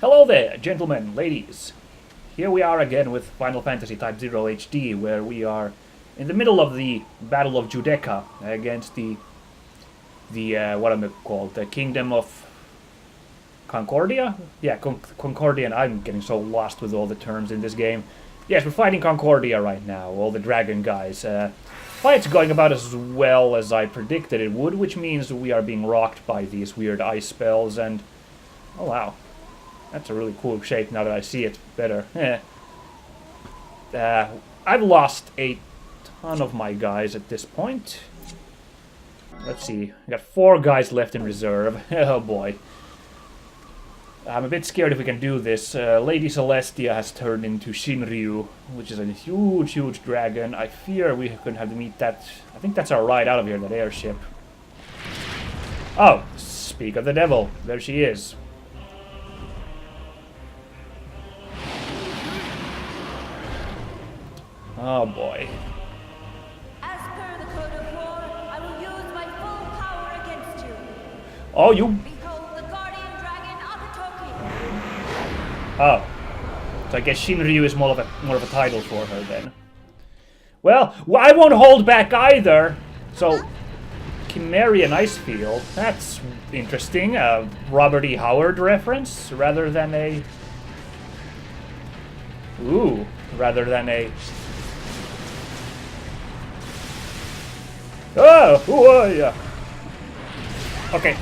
Hello there, gentlemen, ladies. Here we are again with Final Fantasy Type-0 HD, where we are in the middle of the Battle of Judeca against the what am I called? The Kingdom of Concordia? Yeah, Concordia, and I'm getting so lost with all the terms in this game. Yes, we're fighting Concordia right now, all the dragon guys. Fight's going about as well as I predicted it would, which means we are being rocked by these weird ice spells, and... oh wow. That's a really cool shape now that I see it better. I've lost a ton of my guys at this point. Let's see. I got 4 guys left in reserve. Oh boy. I'm a bit scared if we can do this. Lady Celestia has turned into Shinryu, which is a huge, huge dragon. I fear we could have to meet that. I think that's our ride out of here, that airship. Oh, speak of the devil. There she is. Oh boy. As per the code of war, I will use my full power against you. Oh, you... Behold the guardian dragon of the Toki. oh. So I guess Shinryu is more of a title for her then. Well, I won't hold back either. So, Chimerian Icefield. That's interesting. A Robert E. Howard reference rather than a... ooh. Rather than a... oh, yeah. Okay,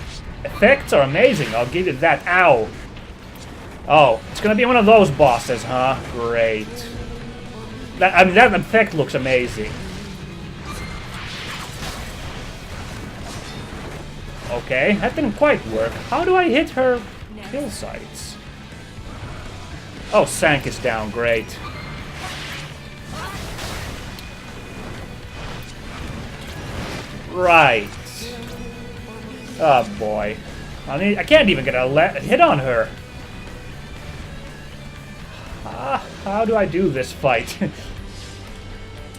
effects are amazing, I'll give you that. Ow. Oh, it's gonna be one of those bosses, huh? Great. That effect looks amazing. Okay, that didn't quite work. How do I hit her kill sites? Oh, Sank is down, great. Right. Oh boy. I can't even get a hit on her. How do I do this fight?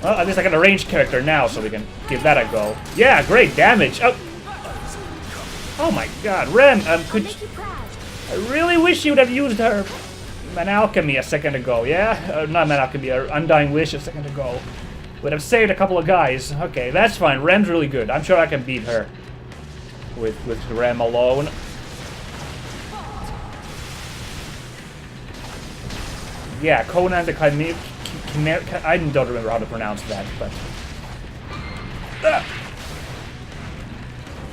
Well, at least I got a ranged character now, so we can give that a go. Yeah, great damage. Oh my god, Rem, I really wish you would have used her Man Alchemy a second ago, yeah? Not Man Alchemy, Undying Wish a second ago. Would have saved a couple of guys. Okay, that's fine. Rem's really good. I'm sure I can beat her with Rem alone. Yeah, Conan the Chimera... I don't remember how to pronounce that, but...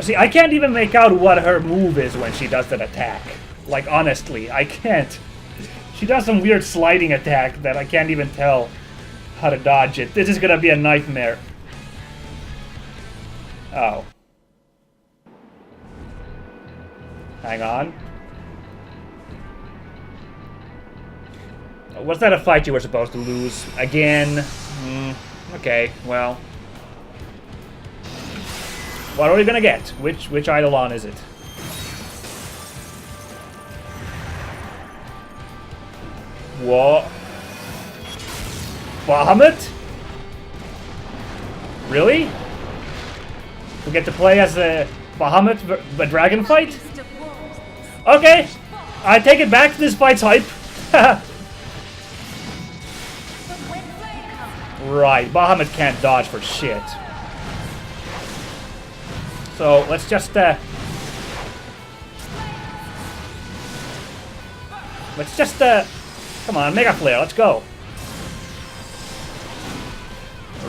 see, I can't even make out what her move is when she does that attack. Like, honestly, I can't. She does some weird sliding attack that I can't even tell how to dodge it. This is gonna be a nightmare. Oh. Hang on. Was that a fight you were supposed to lose? Again? Okay, well. What are we gonna get? Which Eidolon is it? What? Bahamut? Really? We get to play as a Bahamut, a dragon fight? Okay, I take it back. This fight's hype. Right, Bahamut can't dodge for shit. So let's just come on, Mega Flare, let's go.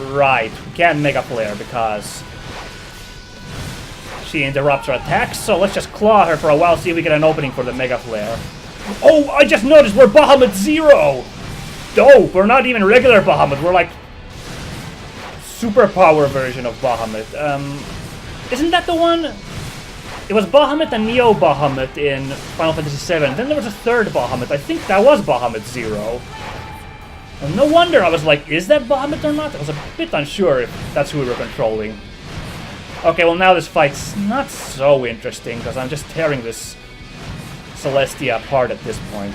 Right, we can't Mega Flare because she interrupts our attacks, so let's just claw her for a while, see if we get an opening for the Mega Flare. Oh, I just noticed we're Bahamut 0! Dope, we're not even regular Bahamut, we're like superpower version of Bahamut. Isn't that the one? It was Bahamut and Neo Bahamut in Final Fantasy VII. Then there was a third Bahamut. I think that was Bahamut 0. And no wonder I was like, is that Bahamut or not? I was a bit unsure if that's who we were controlling. Okay, well now this fight's not so interesting, because I'm just tearing this Celestia apart at this point.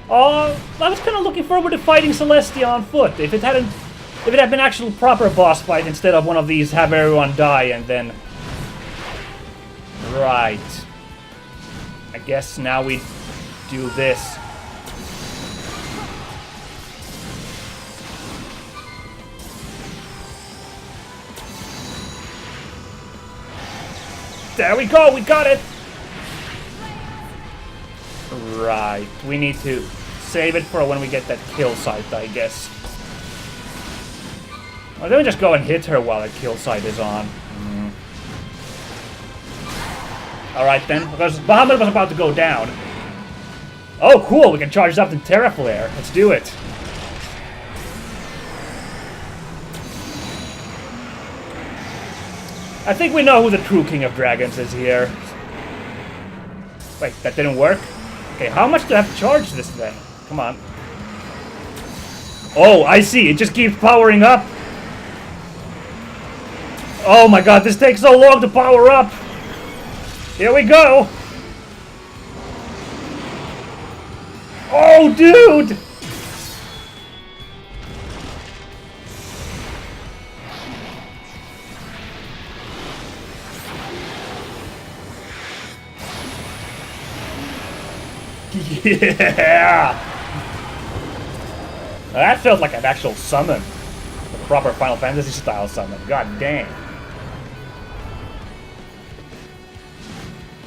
Oh, I was kind of looking forward to fighting Celestia on foot. If it had been actual proper boss fight instead of one of these have everyone die and then... Right. I guess now we do this. There we go, we got it! Right, we need to save it for when we get that kill site, I guess. Or then we just go and hit her while the kill site is on. Alright then, because Bahamut was about to go down. Oh cool, we can charge this up in Terra Flare. Let's do it. I think we know who the true King of Dragons is here. Wait, that didn't work? Okay, how much do I have to charge this then? Come on. Oh, I see, it just keeps powering up. Oh my god, this takes so long to power up! Here we go! Oh, dude! Yeah! That felt like an actual summon. A proper Final Fantasy style summon. God damn.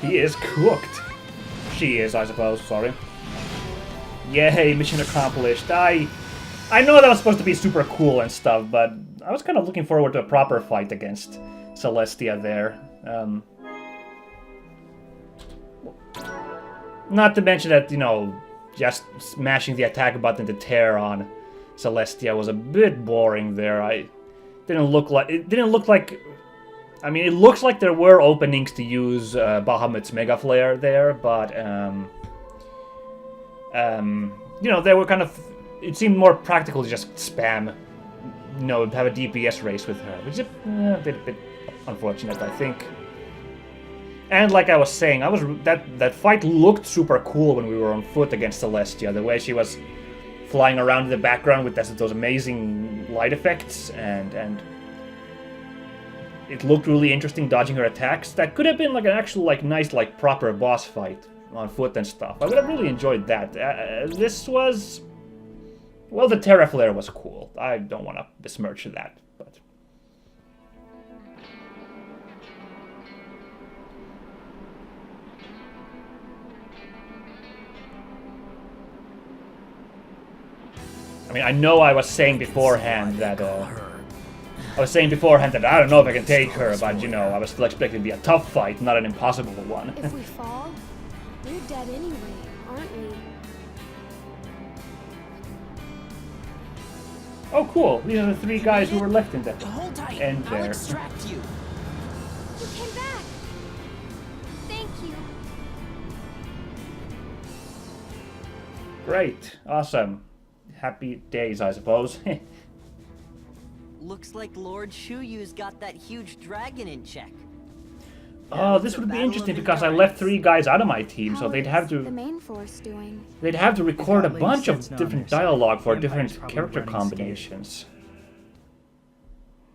He is cooked. She is, I suppose. Sorry. Yay, mission accomplished. I know that was supposed to be super cool and stuff, but I was kind of looking forward to a proper fight against Celestia there. Not to mention that, you know, just smashing the attack button to tear on Celestia was a bit boring there. It didn't look like. I mean, it looks like there were openings to use Bahamut's Mega Flare there, but you know, they were kind of. It seemed more practical to just spam, you know, have a DPS race with her, which is a bit unfortunate, I think. And like I was saying, that fight looked super cool when we were on foot against Celestia. The way she was flying around in the background with those amazing light effects, and it looked really interesting dodging her attacks. That could have been like an actual nice proper boss fight on foot and stuff. I would have really enjoyed that. This was, well, the Terra Flare was cool. I don't want to besmirch that, but. I mean, I know I was saying beforehand that I don't know if I can take her, but you know, I was still expecting it to be a tough fight, not an impossible one. If we fall, we're dead anyway, aren't we? Oh, cool! These are the three guys who were left in the Hold tight. end I'll there. extract you. You came back! Thank you! Great, awesome, happy days, I suppose. Looks like Lord Shuyu's got that huge dragon in check. Oh, this would be interesting because I left three guys out of my team, so they'd have the to main force doing? record a bunch of different dialogue for different character combinations.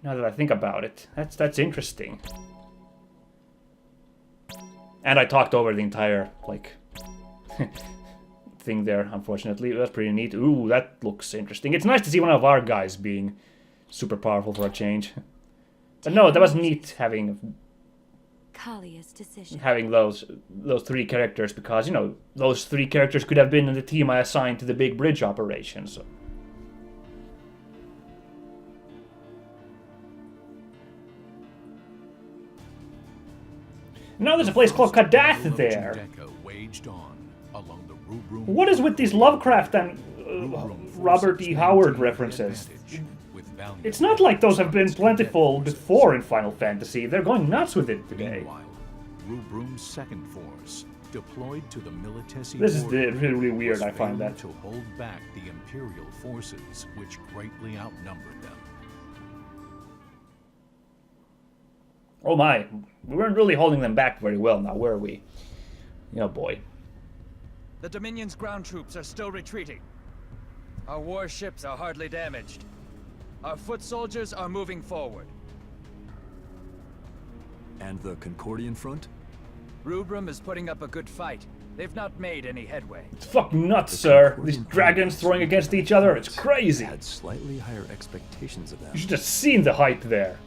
Now that I think about it, that's interesting. And I talked over the entire thing there. Unfortunately, that's pretty neat. Ooh, that looks interesting. It's nice to see one of our guys being super powerful for a change. But no, that was neat having Kalia's decision. those three characters, because you know those three characters could have been in the team I assigned to the big bridge operation. So. Now there's a place called Kadath there. What is with these Lovecraft and Robert E. Howard references? It's not like those have been plentiful before in Final Fantasy. They're going nuts with it today. Meanwhile, Rubrum's second force deployed to the Militesi This is border really weird, was I find failing that. to hold back the Imperial forces, which greatly outnumbered them. Oh my, we weren't really holding them back very well now, were we? Oh boy. The Dominion's ground troops are still retreating. Our warships are hardly damaged. Our foot soldiers are moving forward. And the Concordian front? Rubrum is putting up a good fight. They've not made any headway. It's fucking nuts, sir. These dragons throwing against each other. It's crazy. I had slightly higher expectations of them. You should have seen the hype there.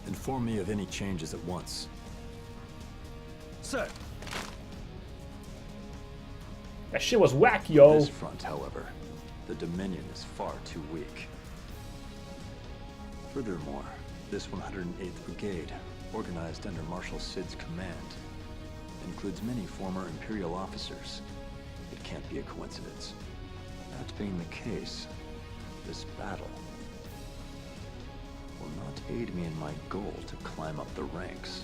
Inform me of any changes at once. Sir, That shit was whack, yo. This front, however, the Dominion is far too weak. Furthermore, this 108th Brigade, organized under Marshal Sid's command, includes many former Imperial officers. It can't be a coincidence. That being the case, this battle will not aid me in my goal to climb up the ranks.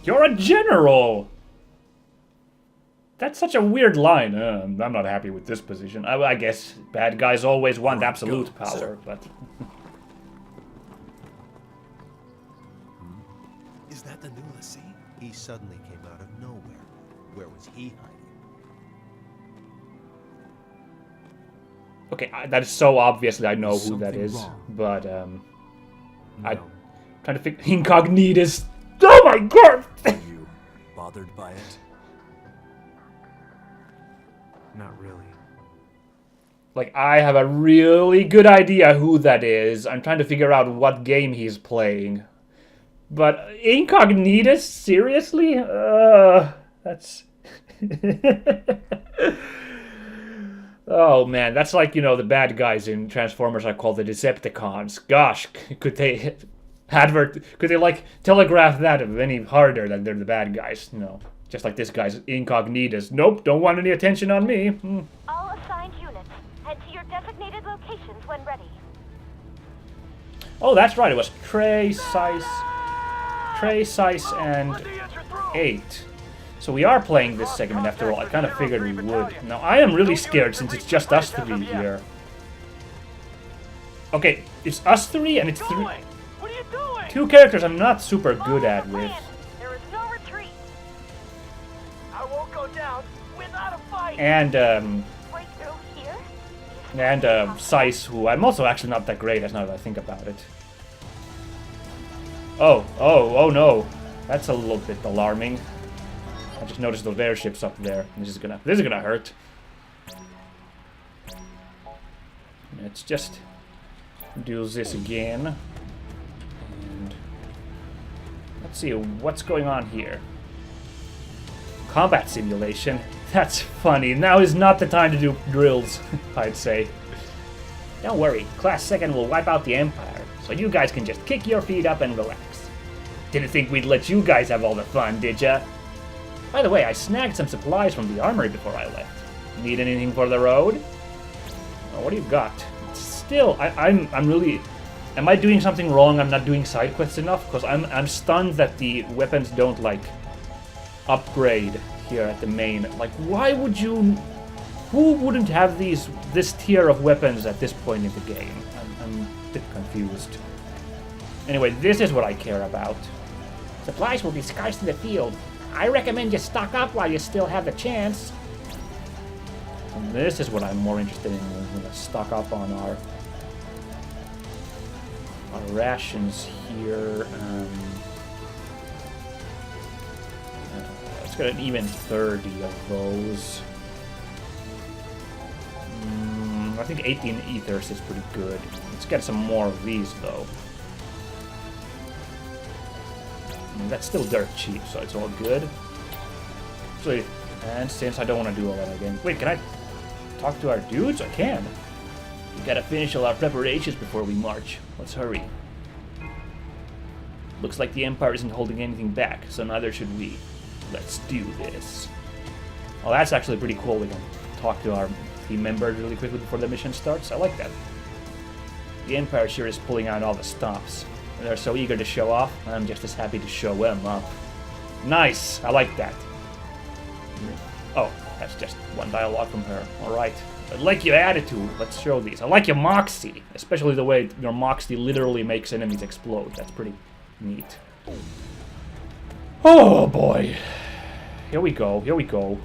You're a general! That's such a weird line. I'm not happy with this position. I guess bad guys always want absolute Go, power, sir. but... Is that the new Lassie? He suddenly came out of nowhere. Where was he hiding? Okay, that is so obviously I know who that Something is, wrong. but I'm trying to figure... Incognitus! Oh my god! Are you bothered by it? Not really. Like, I have a really good idea who that is. I'm trying to figure out what game he's playing. But Incognitus? Seriously? That's... Oh man, that's like, you know, the bad guys in Transformers are called the Decepticons. Gosh, could they like telegraph that any harder than they're the bad guys? You know, just like this guy's Incognitus. Nope, don't want any attention on me. All assigned units, head to your designated locations when ready. Oh, that's right, it was Trey, Sice, and 8. So we are playing this segment after all. I kind of figured we would. Now, I am really scared since it's just us three here. Okay, it's us three and it's three... What are you doing? 2 characters I'm not super good at with. There is no retreat. I won't go down without a fight. And, Breakthrough here. Sice, who I'm also actually not that great at now that I think about it. Oh no. That's a little bit alarming. I just noticed those airships up there. This is gonna hurt. Let's just do this again. And let's see what's going on here. Combat simulation. That's funny. Now is not the time to do drills, I'd say. Don't worry, Class 2nd will wipe out the Empire, so you guys can just kick your feet up and relax. Didn't think we'd let you guys have all the fun, did ya? By the way, I snagged some supplies from the armory before I left. Need anything for the road? Oh, what do you got? Still, I'm really... Am I doing something wrong? I'm not doing side quests enough? Because I'm stunned that the weapons don't, like, upgrade here at the main. Like, why would you... Who wouldn't have this tier of weapons at this point in the game? I'm a bit confused. Anyway, this is what I care about. Supplies will be scarce in the field. I recommend you stock up while you still have the chance. And this is what I'm more interested in. We're gonna stock up on our rations here. Let's get an even 30 of those. I think 18 ethers is pretty good. Let's get some more of these though. That's still dirt cheap, so it's all good. Actually, and since I don't want to do all that again... Wait, can I talk to our dudes? I can. We gotta finish all our preparations before we march. Let's hurry. Looks like the Empire isn't holding anything back, so neither should we. Let's do this. Oh, that's actually pretty cool. We can talk to our team members really quickly before the mission starts. I like that. The Empire sure is pulling out all the stops. They're so eager to show off, I'm just as happy to show them up. Nice! I like that. Oh, that's just one dialogue from her. Alright. I like your attitude. Let's show these. I like your moxie. Especially the way your moxie literally makes enemies explode. That's pretty neat. Oh boy. Here we go. Here we go.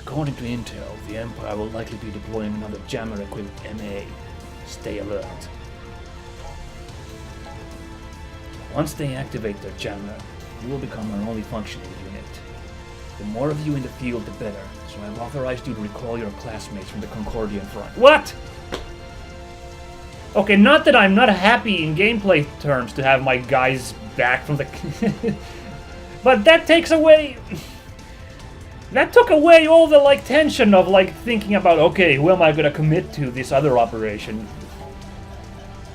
According to intel, the Empire will likely be deploying another jammer-equipped MA. Stay alert. Once they activate their jammer, You will become our only functional unit. The more of you in the field, the better. So I've authorized you to recall your classmates from the Concordian front. What? Okay, not that I'm not happy in gameplay terms to have my guys back from the... but that takes away... That took away all the, like, tension of, like, thinking about, okay, who am I gonna commit to this other operation?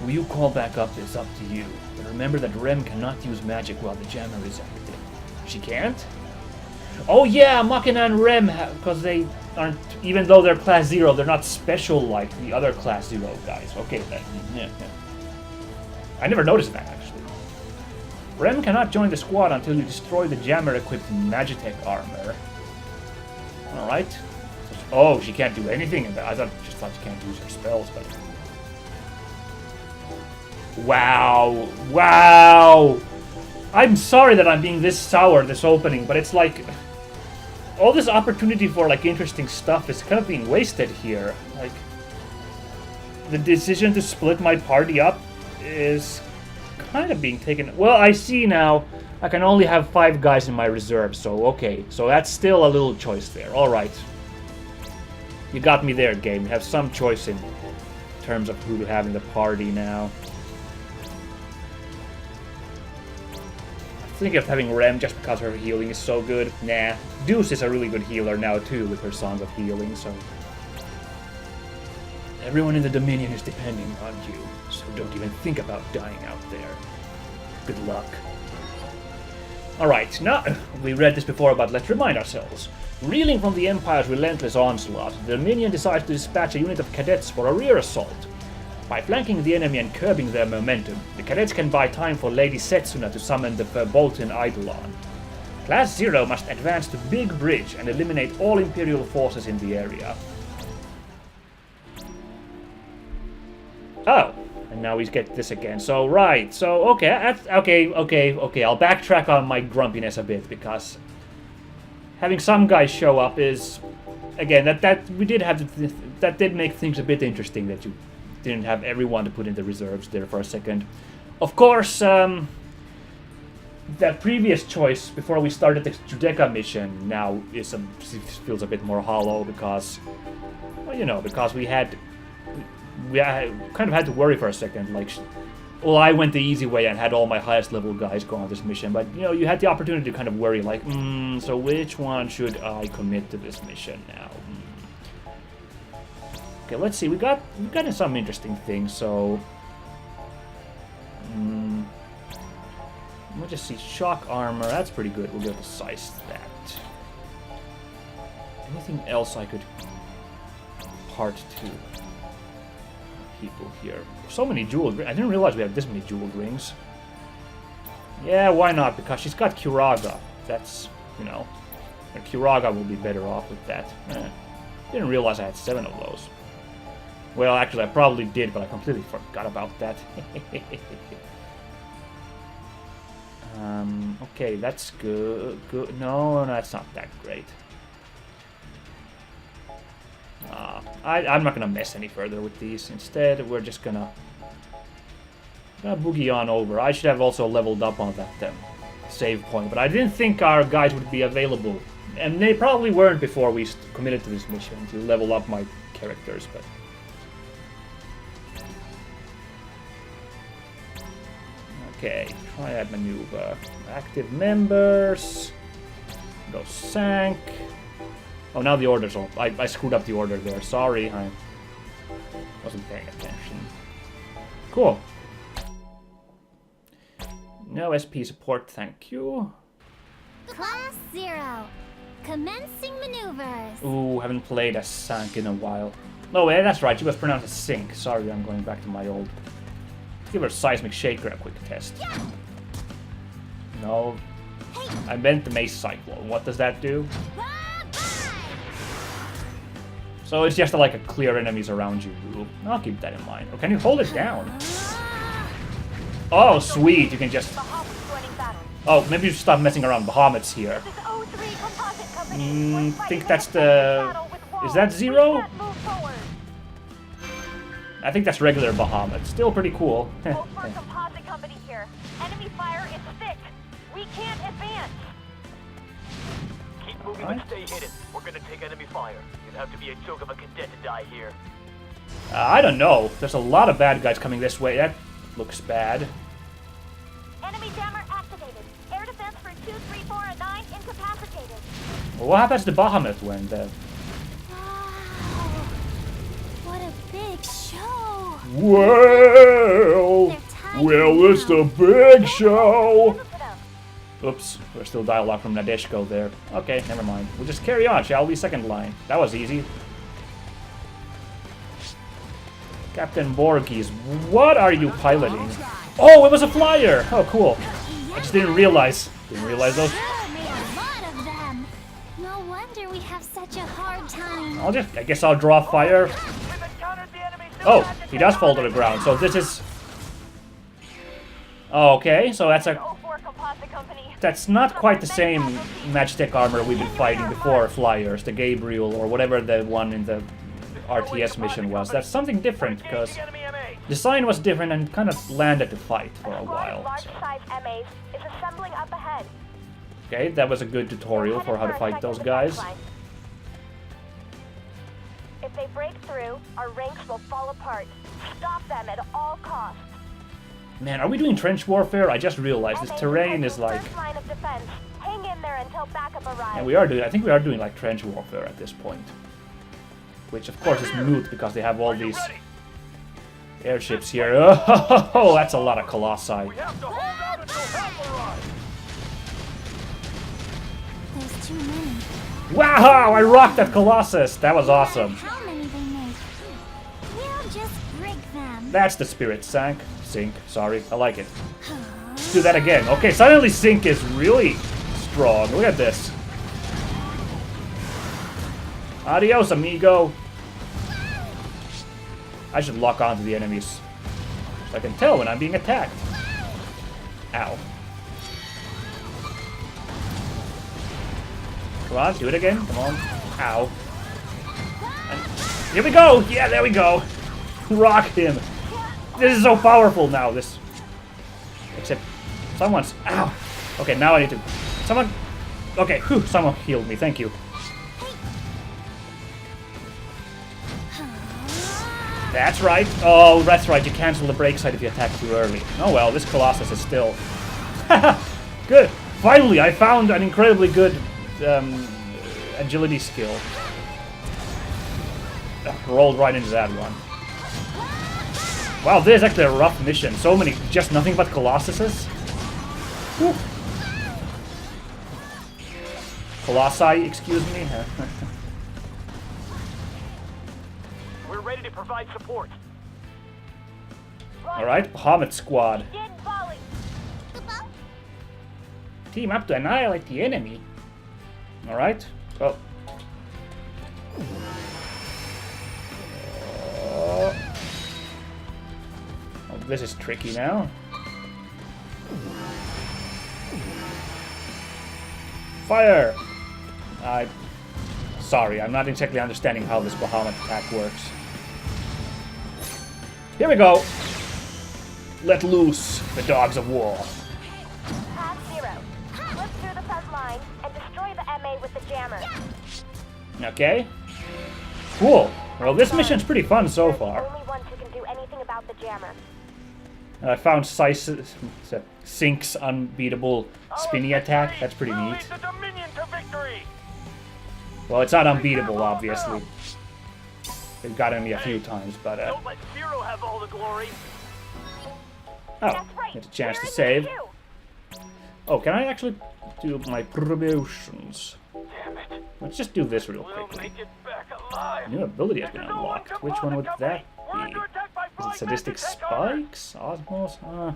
Will you call back up? It's up to you. But remember that Rem cannot use magic while the jammer is active. She can't? Oh yeah, Machina and Rem, because they aren't, even though they're class 0, they're not special like the other class 0 guys. Okay, then. Yeah. I never noticed that, actually. Rem cannot join the squad until you destroy the jammer-equipped Magitech armor. Alright. Oh, she can't do anything. I just thought she can't use her spells, but... Wow. Wow! I'm sorry that I'm being this sour this opening, but it's like... All this opportunity for, like, interesting stuff is kind of being wasted here. Like... The decision to split my party up is kind of being taken... Well, I see now... I can only have 5 guys in my reserve, so okay. So that's still a little choice there. Alright. You got me there, game. You have some choice in terms of who to have in the party now. I'm thinking of having Rem just because her healing is so good. Nah. Deuce is a really good healer now too with her Song of Healing, so... Everyone in the Dominion is depending on you, so don't even think about dying out there. Good luck. Alright, now, we read this before, but let's remind ourselves. Reeling from the Empire's relentless onslaught, the Dominion decides to dispatch a unit of cadets for a rear assault. By flanking the enemy and curbing their momentum, the cadets can buy time for Lady Setsuna to summon the Verbolten Eidolon. Class 0 must advance to Big Bridge and eliminate all Imperial forces in the area. Oh. And now we get this again. So, right. So, okay. Okay. I'll backtrack on my grumpiness a bit, because having some guys show up is... Again, that did make things a bit interesting, that you didn't have everyone to put in the reserves there for a second. Of course, that previous choice, before we started the Judecca mission, now feels a bit more hollow, because... Well, you know, because we kind of had to worry for a second, like, well, I went the easy way and had all my highest level guys go on this mission, but, you know, you had the opportunity to kind of worry, like, so which one should I commit to this mission now? Okay, let's see, we got some interesting things, so... We'll just see shock armor, that's pretty good, we'll be able to size that. Anything else I could part to? People here. So many jewel rings. I didn't realize we had this many jewel rings. Yeah, why not? Because she's got Curaga. That's, you know, Curaga will be better off with that. Didn't realize I had 7 of those. Well, actually, I probably did, but I completely forgot about that. Okay, that's good. Good. No, that's not that great. I'm not gonna mess any further with these. Instead, we're just gonna boogie on over. I should have also leveled up on that save point, but I didn't think our guys would be available, and they probably weren't before we committed to this mission to level up my characters. But okay, triad maneuver. Active members. Go sank. Oh, now the order's off. I screwed up the order there. Sorry, I wasn't paying attention. Cool. No SP support, thank you. Class 0. Commencing maneuvers. Ooh, haven't played as Sank in a while. No, yeah, that's right. She was pronounced as Sink. Sorry, I'm going back to my old... Let's give her Seismic Shaker a quick test. Yeah. No. Hey. I meant the Mace Cyclone. What does that do? So it's just like a clear enemies around you rule. I'll keep that in mind. Or can you hold it down? Oh, sweet. You can just... Oh, maybe you should stop messing around. Bahamut's here. Think that's the... Is that 0? I think that's regular Bahamut. Still pretty cool. Composite company here. Enemy fire is thick. We can't advance. Alright. Stay hidden. We're gonna take enemy fire. You'd have to be a joke of a cadet to die here. I don't know. There's a lot of bad guys coming this way. That looks bad. Enemy jammer activated. Air defense for 2, 3, 4, and 9 incapacitated. Well, what happens to Bahamut when the... Wow. What a big show. Well, it's the big show. Oops, there's still dialogue from Nadeshko there. Okay, never mind. We'll just carry on, shall we? Second line. That was easy. Captain Borges, what are you piloting? Oh, it was a flyer! Oh, cool. I just didn't realize. Didn't realize those. No wonder we have such a hard time. I guess I'll draw fire. Oh, he does fall to the ground, so this is... Oh, okay, so that's not quite the same matchstick armor we've been fighting before, flyers, the Gabriel, or whatever the one in the RTS mission was. That's something different, because design was different and kind of landed the fight for a while. So. Okay, that was a good tutorial for how to fight those guys. If they break through, our ranks will fall apart. Stop them at all costs. Man, are we doing trench warfare? I just realized this terrain is like... Hang in there until backup arrives. And we are doing, I think we are doing like trench warfare at this point. Which of course is moot because they have all these airships here. Oh, that's a lot of Colossi. There's too many. Wow, I rocked that Colossus. That was awesome. How many they make? We'll just break them. That's the spirit. Sink, sorry, I like it. Let's do that again. Okay, suddenly Sink is really strong. Look at this. Adios, amigo. I should lock onto the enemies, so I can tell when I'm being attacked. Ow. Come on, do it again. Come on. Ow. And here we go. Yeah, there we go. Rock him. This is so powerful now, this... Except, someone's... Ow! Okay, now I need to... Someone... Okay, whew, someone healed me, thank you. That's right. Oh, that's right, you cancel the break side if you attack too early. Oh well, this Colossus is still... Good! Finally, I found an incredibly good agility skill. Rolled right into that one. Wow, this is actually a rough mission. So many, just nothing but Colossuses. Whew. Colossi, excuse me. We're ready to provide support. Alright, Bahamut squad. Team up to annihilate the enemy. Alright. Oh. This is tricky now. Fire! Sorry, I'm not exactly understanding how this Bahamut attack works. Here we go! Let loose the dogs of war. Path 0. Slip through the front line and destroy the MA with the jammer. Okay. Cool. Well, this mission's pretty fun so far. Only ones who can do anything about the jammer. I found Sink's unbeatable spinny attack. That's pretty neat. Well, it's not unbeatable, obviously. They've gotten me a few times, but Don't let Zero have all the glory. Oh, get a chance to save. Oh, can I actually do my promotions? Let's just do this real quickly. New ability has been unlocked. Which one would that be? Is it Sadistic Spikes? Osmos? I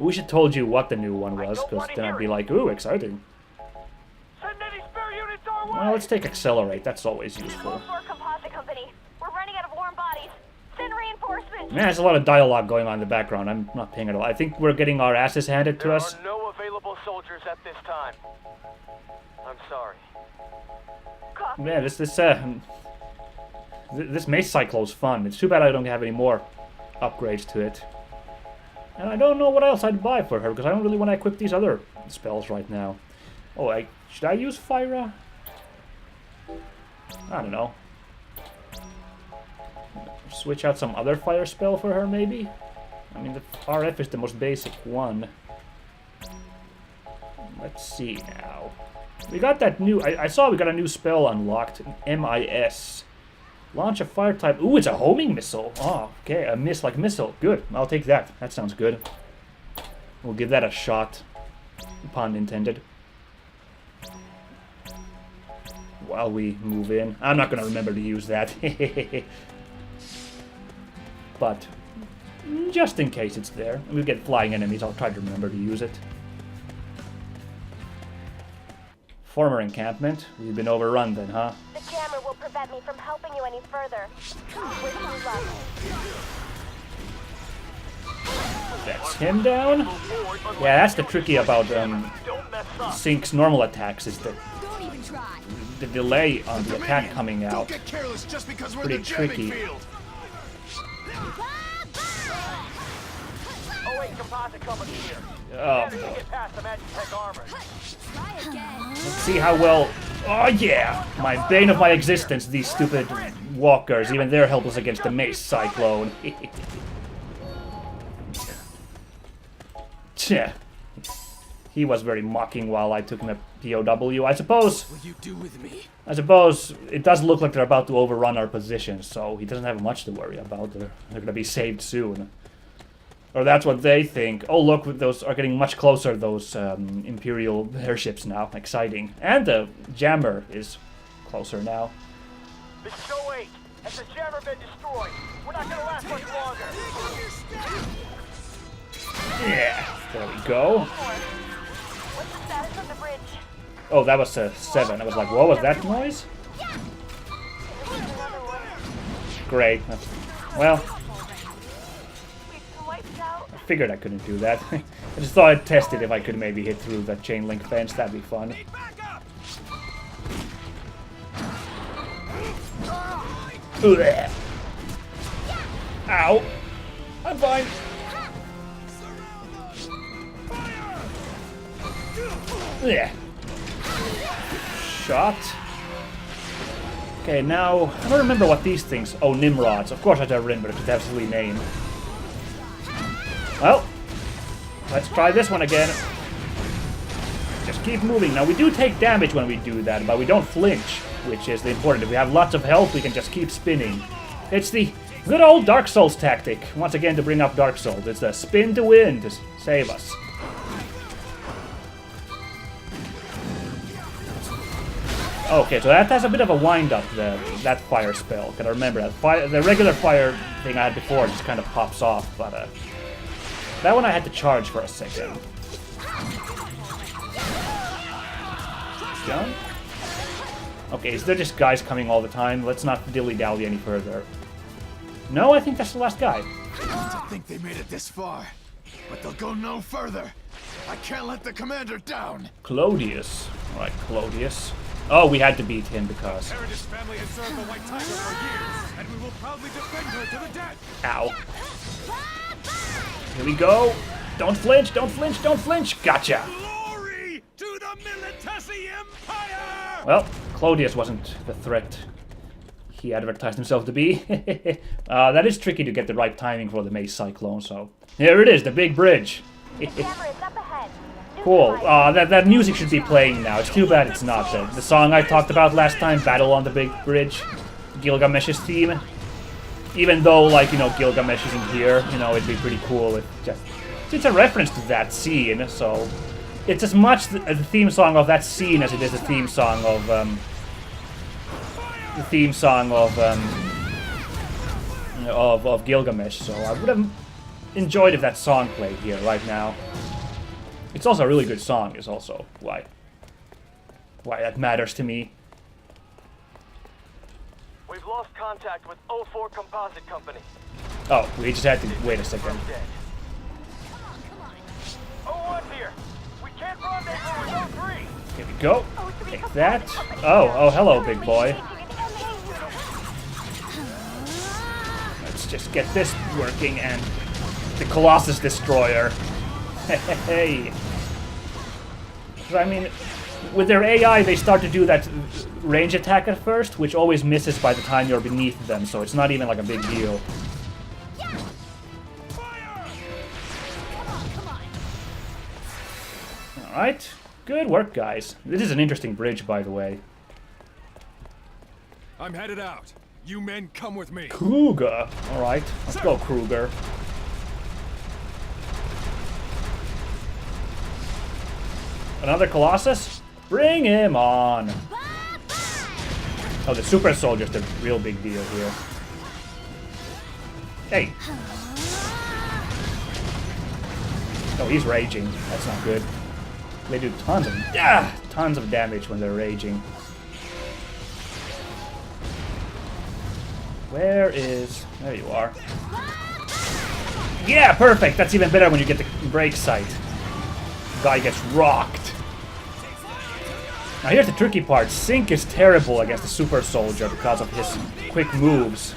wish it told you what the new one was, because then I'd be like, ooh, exciting. Well, let's take Accelerate. That's always useful. Man, there's a lot of dialogue going on in the background. I'm not paying at all. I think we're getting our asses handed to us. There are no available soldiers at this time. I'm sorry. Man, this Mace Cyclone's fun. It's too bad I don't have any more upgrades to it. And I don't know what else I'd buy for her, because I don't really want to equip these other spells right now. Oh, should I use Fyra? I don't know. Switch out some other fire spell for her, maybe? I mean, the RF is the most basic one. Let's see now. We got that new... I saw we got a new spell unlocked. MIS. Launch a fire type... Ooh, it's a homing missile. Oh, okay. A like missile. Good. I'll take that. That sounds good. We'll give that a shot. Pun intended. While we move in. I'm not going to remember to use that. But just in case it's there. We get flying enemies, I'll try to remember to use it. Former encampment. We've been overrun then, huh? The jammer will prevent me from helping you any further. Wish you luck. That's him down. Yeah, that's the tricky about Sync's normal attacks is the delay on the attack coming out. Pretty tricky. Oh, let's see how well... Oh yeah! My bane of my existence, these stupid walkers. Even they're helpless against the mace cyclone. Tch. He was very mocking while I took him a POW. I suppose it does look like they're about to overrun our position, so he doesn't have much to worry about. They're gonna be saved soon. Or that's what they think. Oh look, those are getting much closer, those Imperial airships now. Exciting. And the jammer is closer now. This is 08. Has the jammer been destroyed? We're not gonna last much longer. Yeah, there we go. What's the status of the bridge? Oh, that was a 7. I was like, what was that noise? Great. Well, I figured I couldn't do that. I just thought I'd test it if I could maybe hit through the chain link fence. That'd be fun. Ugh. Ow. I'm fine. Yeah. Shot. Okay, now I don't remember what these things. Oh, Nimrods. Of course I don't remember. It's a silly name. Well, let's try this one again. Just keep moving. Now we do take damage when we do that, but we don't flinch, which is the important. If we have lots of health, we can just keep spinning. It's the good old Dark Souls tactic. Once again, to bring up Dark Souls, it's the spin to win to save us. Okay, so that has a bit of a wind-up, that fire spell. Gotta remember that. The regular fire thing I had before just kind of pops off, but that one I had to charge for a second. Done? Okay, is there just guys coming all the time? Let's not dilly-dally any further. No, I think that's the last guy. I think they made it this far, but they'll go no further. I can't let the commander down. Clodius. Alright, Clodius. Oh, we had to beat him because... Herodis' family has served the White Tiger for years, and we will proudly defend her to the death. Ow. Here we go. Don't flinch, don't flinch, don't flinch. Gotcha. Glory to the Militesi Empire! Well, Clodius wasn't the threat he advertised himself to be. That is tricky to get the right timing for the Mace Cyclone, so... Here it is, the big bridge. Cool. That music should be playing now. It's too bad it's not. The song I talked about last time, Battle on the Big Bridge, Gilgamesh's theme. Even though, like, you know, Gilgamesh isn't here, you know, it'd be pretty cool if just... It's a reference to that scene, so... It's as much the theme song of that scene as it is the theme song of, of Gilgamesh, so I would have enjoyed if that song played here right now. It's also a really good song, is also why that matters to me. We've lost contact with 04 Composite Company. Oh, we just had to wait a second. 01 here. We can't rendezvous with 03. Here we go. Take that. Oh, hello, big boy. Let's just get this working and the Colossus Destroyer. Hey. I mean, with their AI, they start to do that range attack at first, which always misses by the time you're beneath them, so it's not even like a big deal. Alright, good work, guys. This is an interesting bridge, by the way. I'm headed out. You men come with me. Kruger! Alright, let's go, Kruger. Another Colossus? Bring him on! Oh, the super soldier's the real big deal here. Hey! Oh, he's raging. That's not good. They do tons of damage when they're raging. Where is... There you are. Yeah, perfect! That's even better when you get the break sight. Guy gets rocked. Now here's the tricky part. Sync is terrible against the super soldier because of his quick moves.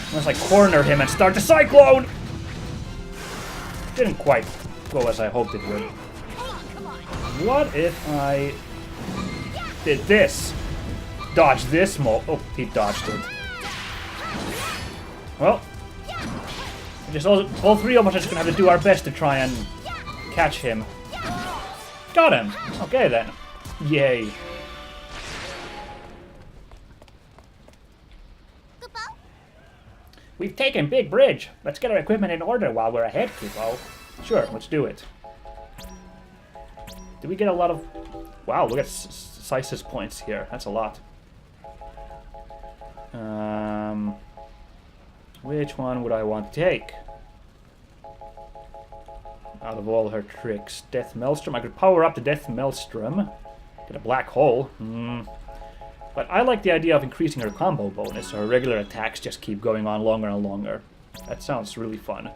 Unless I corner him and start the cyclone! Didn't quite go as I hoped it would. What if I did this? Dodge this Oh, he dodged it. Well, just all three of us are just gonna have to do our best to try and catch him. Got him! Okay then. Yay. We've taken Big Bridge. Let's get our equipment in order while we're ahead, Kupo. Sure, let's do it. Did we get a lot of... Wow, look at Sisis points here. That's a lot. Which one would I want to take? Out of all her tricks. Death Maelstrom. I could power up the Death Maelstrom. Get a black hole. But I like the idea of increasing her combo bonus, so her regular attacks just keep going on longer and longer. That sounds really fun.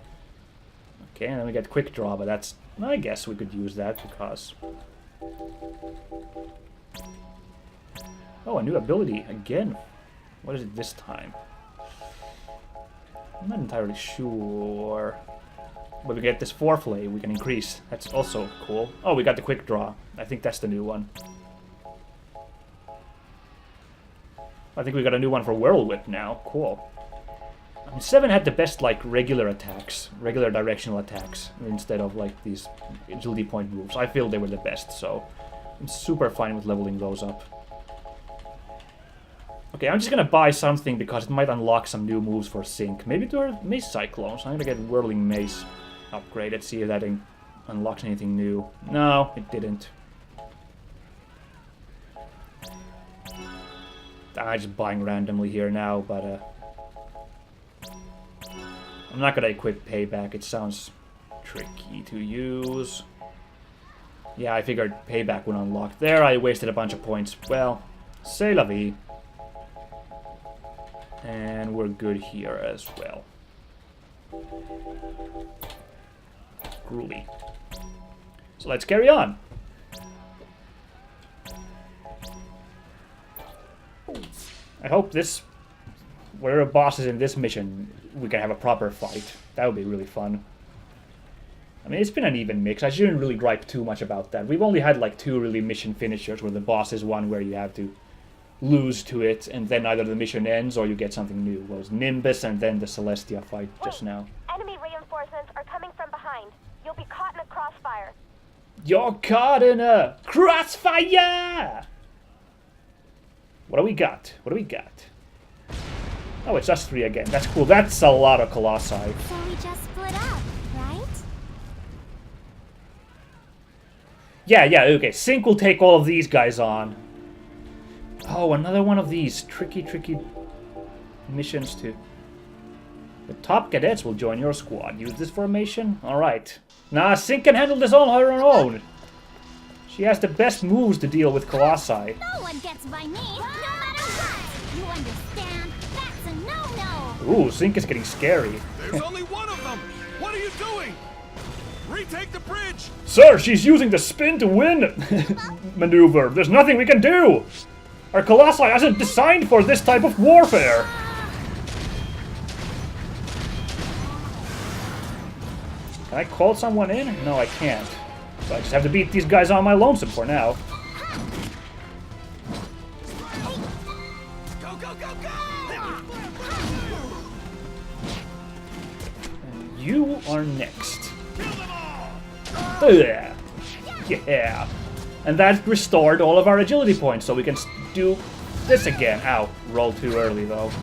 Okay, and then we get quick draw, but that's... I guess we could use that because... Oh, a new ability again. What is it this time? I'm not entirely sure. But we get this Foreflay we can increase. That's also cool. Oh, we got the quick draw. I think that's the new one. I think we got a new one for Whirlwhip now. Cool. I mean, 7 had the best, like, regular attacks. Regular directional attacks. Instead of, like, these agility point moves. I feel they were the best, so... I'm super fine with leveling those up. Okay, I'm just gonna buy something because it might unlock some new moves for Sync. Maybe to our Mace Cyclones. I'm gonna get Whirling Mace upgraded, see if that unlocks anything new. No, it didn't. I'm just buying randomly here now, but I'm not gonna equip Payback. It sounds tricky to use. Yeah, I figured Payback would unlock. There, I wasted a bunch of points. Well, c'est la vie. And we're good here as well. Groovy. So let's carry on. I hope this, whatever boss is in this mission, we can have a proper fight. That would be really fun. I mean, it's been an even mix. I shouldn't really gripe too much about that. We've only had like 2 really mission finishers, where the boss is one where you have to lose to it, and then either the mission ends or you get something new. Well, it was Nimbus and then the Celestia fight just now. Enemy reinforcements are coming from behind. You'll be caught in a crossfire. You're caught in a crossfire! What do we got? What do we got? Oh, it's us 3 again. That's cool. That's a lot of Colossi. So we just split up, right? Yeah, okay. Sync will take all of these guys on. Oh, another one of these tricky missions too. The top cadets will join your squad. Use this formation? Alright. Nah, Sync can handle this on her own. She has the best moves to deal with Colossi. No one gets by me, no matter what! You understand? That's a no-no! Ooh, Sync is getting scary. There's only one of them! What are you doing? Retake the bridge! Sir, she's using the spin to win maneuver. There's nothing we can do! Our Colossi isn't designed for this type of warfare! Can I call someone in? No, I can't. So I just have to beat these guys on my lonesome for now. Go, go, go, go! And you are next. Ugh. Yeah. And that restored all of our agility points, so we can do this again. Ow. Rolled too early, though.